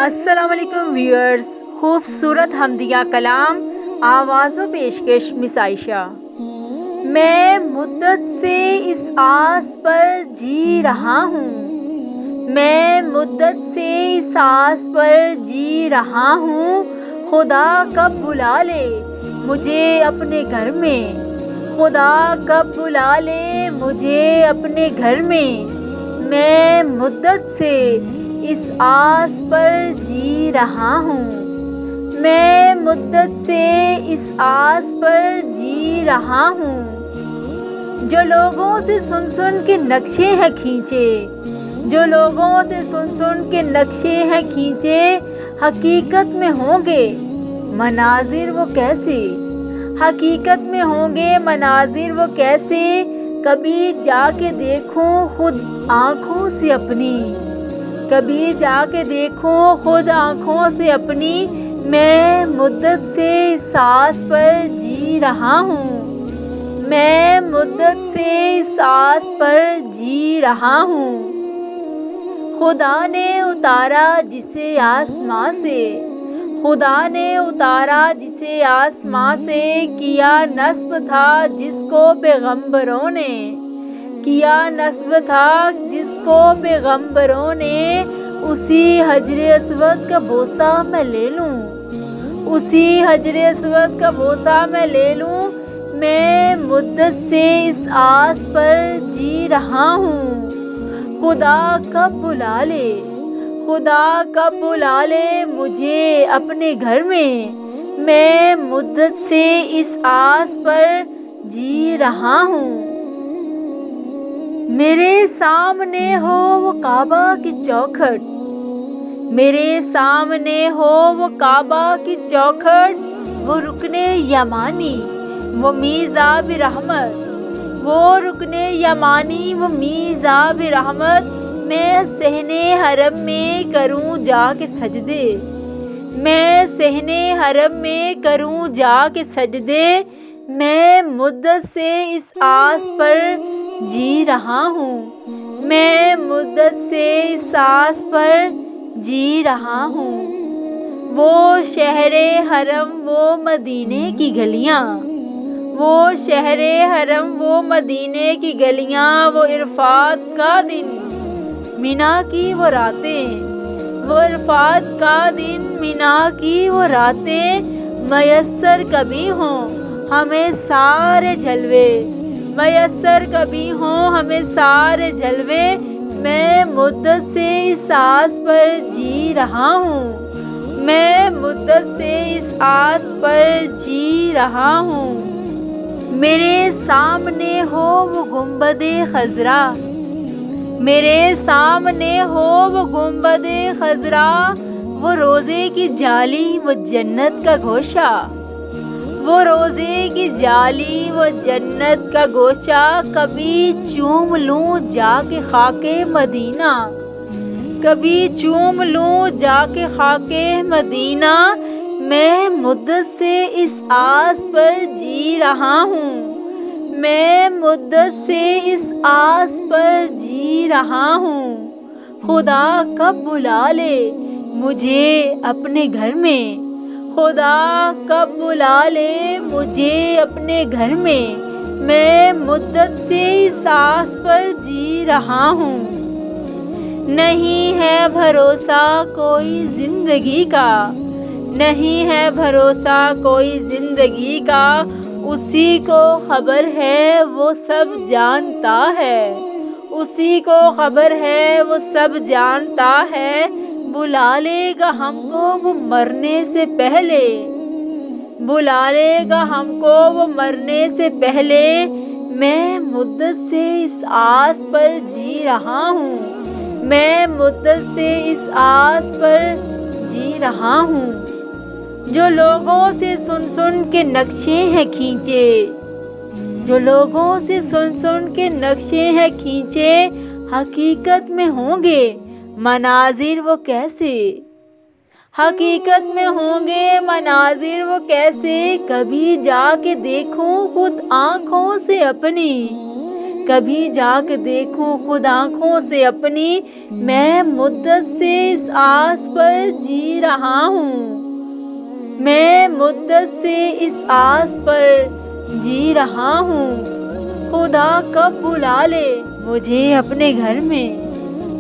السلام علیکم ویورز، خوبصورت حمدیہ کلام، آواز و پیشکش مس عائشہ۔ میں مدت سے اس آس پر جی رہا ہوں، میں مدت سے اس آس پر جی رہا ہوں، خدا کب بلا لے مجھے اپنے گھر میں، خدا کب بلا لے مجھے اپنے گھر میں۔ میں مدت سے اس آس پر جی رہا ہوں، میں مدت سے اس آس پر جی رہا ہوں۔ جو لوگوں سے سن کے نقشے ہیں کھینچے، جو لوگوں سے سن کے نقشے ہیں کھینچے، حقیقت میں ہوں گے مناظر وہ کیسے، حقیقت میں ہوں گے مناظر وہ کیسے۔ کبھی جا کے دیکھوں خود آنکھوں سے اپنی، کبھی جا کے دیکھوں خود آنکھوں سے اپنی۔ میں مدت سے اس آس پر جی رہا ہوں، میں مدت سے اس آس پر جی رہا ہوں۔ خدا نے اتارا جسے آسمان سے، خدا نے اتارا جسے آسمان سے، کیا نصب تھا جس کو پیغمبروں نے، کیا نصب تھا جس کو پیغمبروں نے۔ اسی حجر اسود کا بوسہ میں لے لوں، اسی حجر اسود کا بوسہ میں لے لوں۔ میں مدت سے اس آس پر جی رہا ہوں، خدا کب بلا لے، خدا کب بلا لے مجھے اپنے گھر میں۔ میں مدت سے اس آس پر جی رہا ہوں۔ میرے سامنے ہو وہ کعبہ کی چوکھٹ، میرے سامنے ہو وہ کعبہ کی چوکھٹ، وہ رکن یمانی وہ میزاب رحمت، وہ رکن یمانی وہ میزاب رحمت۔ میں صحن حرم میں کروں جا کے سجدے، میں صحن حرم میں کروں جا کے سجدے۔ میں مدت سے اس آس پر جی رہا ہوں، میں مدت سے اس آس پر جی رہا ہوں۔ وہ شہر حرم وہ مدینے کی گلیاں، وہ شہر حرم وہ مدینے کی گلیاں، وہ عرفات کا دن مینا کی وہ راتیں، وہ عرفات کا دن مینا کی وہ راتیں۔ میسر کبھی ہوں ہمیں سارے جلوے، میسر کبھی ہوں ہمیں سارے جلوے۔ میں مدت سے اس آس پر جی رہا ہوں، میں مدت سے اس آس پر جی رہا ہوں۔ میرے سامنے ہو وہ گنبد خضرا، میرے سامنے ہو وہ گنبد خضرا، وہ روزے کی جالی وہ جنت کا گوشہ، وہ روزے کی جالی وہ جنت کا گوشہ۔ کبھی چوم لوں جا کے خاک مدینہ، کبھی چوم لوں جا کے خاک مدینہ۔ میں مدت سے اس آس پر جی رہا ہوں، میں مدت سے اس آس پر جی رہا ہوں۔ خدا کب بلا لے مجھے اپنے گھر میں، خدا کب بلا لے مجھے اپنے گھر میں۔ میں مدت سے اس آس پر جی رہا ہوں۔ نہیں ہے بھروسہ کوئی زندگی کا، نہیں ہے بھروسہ کوئی زندگی کا، اسی کو خبر ہے وہ سب جانتا ہے، اسی کو خبر ہے وہ سب جانتا ہے۔ بلا لے گا ہم کو وہ مرنے سے پہلے، بلا لے گا ہم کو وہ مرنے سے پہلے۔ میں مدت سے اس آس پر جی رہا ہوں، میں مدت سے اس آس پر جی رہا ہوں۔ جو لوگوں سے سن کے نقشے ہیں کھینچے، جو لوگوں سے سن کے نقشے ہیں کھینچے، حقیقت میں ہوں گے مناظر وہ کیسے، حقیقت میں ہوں گے مناظر وہ کیسے۔ کبھی جا کے دیکھوں خود آنکھوں سے اپنی، کبھی جا کے دیکھوں خود آنکھوں سے اپنی، میں مدت سے اس آس پر جی رہا ہوں، میں مدت سے اس آس پر جی رہا ہوں، خدا کب بلا لے مجھے اپنے گھر میں،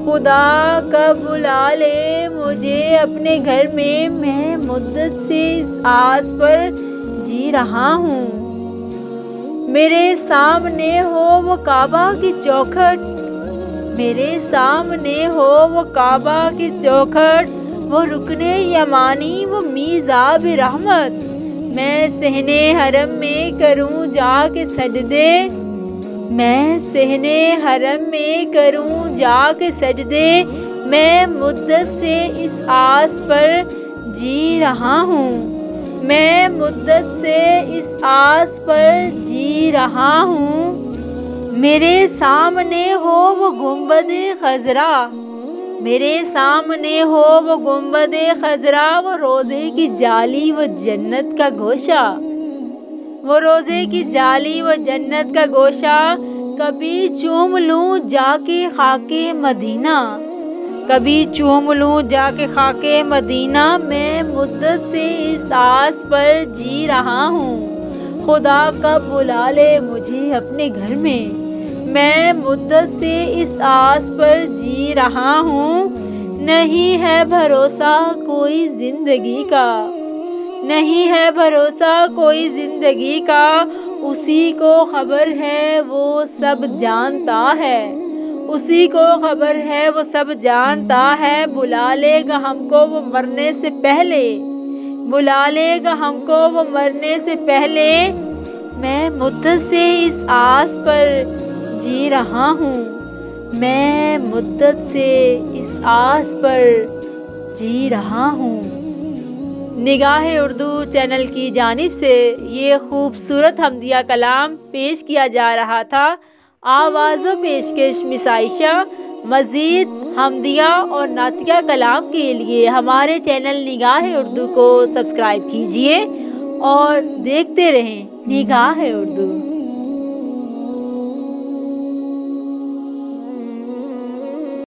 خدا کب بلا لے مجھے اپنے گھر میں مدت سے اس آس پر جی رہا ہوں۔ میرے سامنے ہو وہ کعبہ کی چوکھٹ، میرے سامنے ہو وہ کعبہ کی چوکھٹ، وہ رکن یمانی وہ میزاب رحمت، میں صحنے حرم میں کروں جا کے سجدے، میں صحنے حرم میں کروں جا کے سجدے، میں مدت سے اس آس پر جی رہا ہوں، میں مدت سے اس آس پر جی رہا ہوں۔ میرے سامنے ہو وہ گنبد خضرا، میرے سامنے ہو وہ گنبد خضرا، وہ روضے کی جالی وہ جنت کا گوشہ، وہ روضے کی جالی وہ جنت کا گوشہ، کبھی چوم لوں جا کے خاک مدینہ، کبھی چوم لوں جا کے خاک مدینہ، میں مدت سے اس آس پر جی رہا ہوں، خدا کب بلا لے مجھے اپنے گھر میں مدت سے اس آس پر جی رہا ہوں۔ نہیں ہے بھروسہ کوئی زندگی کا، نہیں ہے بھروسہ کوئی زندگی کا، اسی کو خبر ہے وہ سب جانتا ہے، اسی کو خبر ہے وہ سب جانتا ہے، بلا لے گا ہم کو وہ مرنے سے پہلے، بلا لے گا ہم کو وہ مرنے سے پہلے، میں مدت سے اس آس پر جی رہا ہوں، میں مدت سے اس آس پر جی رہا ہوں۔ نگاہ اردو چینل کی جانب سے یہ خوبصورت حمدیہ کلام پیش کیا جا رہا تھا۔ آواز و پیشکش مس عائشہ۔ مزید حمدیہ اور نعتیہ کلام کے لیے ہمارے چینل نگاہ اردو کو سبسکرائب کیجیے اور دیکھتے رہیں نگاہ اردو۔